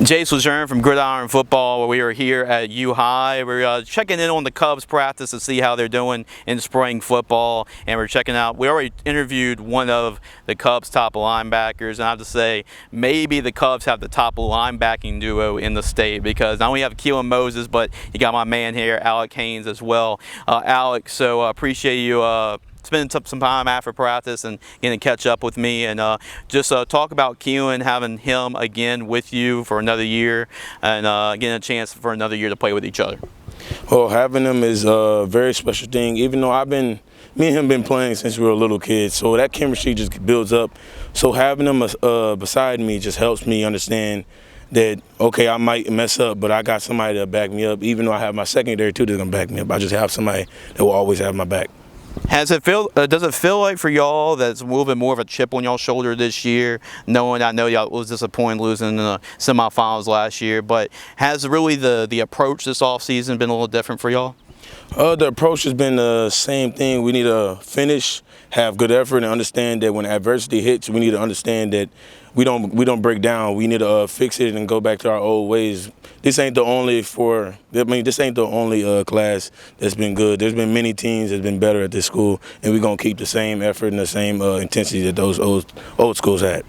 Jace Lejeune from Gridiron Football. We are here at U High. We're checking in on the Cubs practice to see how they're doing in spring football, and we're checking out. We already interviewed one of the Cubs' top linebackers, and I have to say maybe the Cubs have the top linebacking duo in the state, because not only have Keelan Moses, but you got my man here, Alec Haynes, as well. Alec, so appreciate you spending some time after practice and getting to catch up with me, and just talk about Keelan, having him again with you for another year, and getting a chance for another year to play with each other. Well, having him is a very special thing, even though me and him been playing since we were little kids, so that chemistry just builds up. So having him beside me just helps me understand that, okay, I might mess up, but I got somebody to back me up. Even though I have my secondary too that's gonna back me up, I just have somebody that will always have my back. Does it feel like for y'all that it's a little bit more of a chip on y'all's shoulder this year, knowing I know y'all was disappointed losing in the semifinals last year, but has really the approach this offseason been a little different for y'all? The approach has been the same thing. We need to finish, have good effort, and understand that when adversity hits, we need to understand that we don't break down. We need to fix it and go back to our old ways. This ain't the only this ain't the only class that's been good. There's been many teams that's been better at this school, and we're gonna keep the same effort and the same intensity that those old schools had.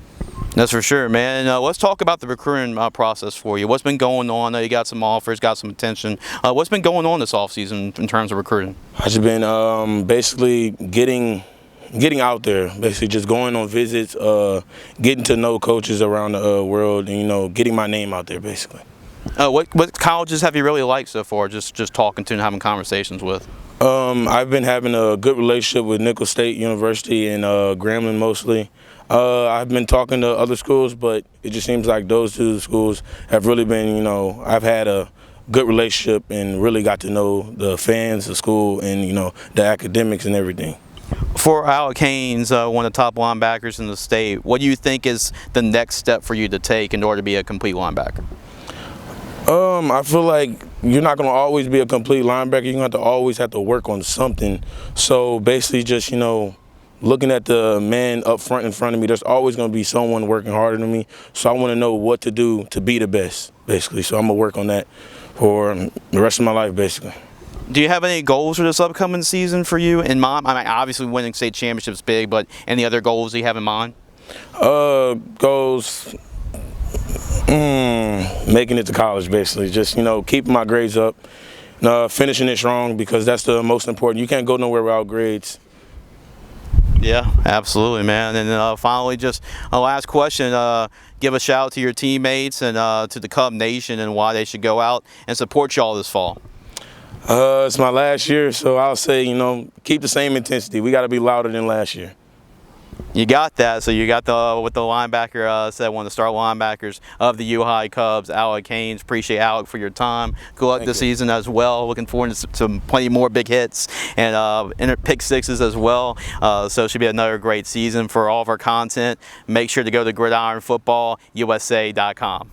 That's for sure, man. And let's talk about the recruiting process for you. What's been going on? I know you got some offers, got some attention. What's been going on this offseason in terms of recruiting? I've just been basically getting out there, basically just going on visits, getting to know coaches around the world, and getting my name out there, basically. What colleges have you really liked so far? Just talking to and having conversations with. I've been having a good relationship with Nicholls State University and Grambling mostly. I've been talking to other schools, but it just seems like those two schools have really been, I've had a good relationship and really got to know the fans, the school, and the academics and everything. For Alec Haynes, one of the top linebackers in the state, what do you think is the next step for you to take in order to be a complete linebacker? I feel like you're not going to always be a complete linebacker. You're going to always have to work on something. So basically just, looking at the man up front in front of me, there's always going to be someone working harder than me. So I want to know what to do to be the best, basically. So I'm going to work on that for the rest of my life, basically. Do you have any goals for this upcoming season for you in mind? I mean, obviously winning state championships big, but any other goals you have in mind? Goals, making it to college, basically. Just, keeping my grades up, finishing it strong, because that's the most important. You can't go nowhere without grades. Yeah, absolutely, man. And finally, just a last question. Give a shout out to your teammates and to the Cub Nation and why they should go out and support y'all this fall. It's my last year, so I'll say, keep the same intensity. We got to be louder than last year. You got that. So you got what the linebacker said, one of the star linebackers of the U High Cubs, Alec Haynes. Appreciate Alec for your time. Good luck this season as well. Looking forward to some plenty more big hits and pick sixes as well. So it should be another great season. For all of our content, make sure to go to gridironfootballusa.com.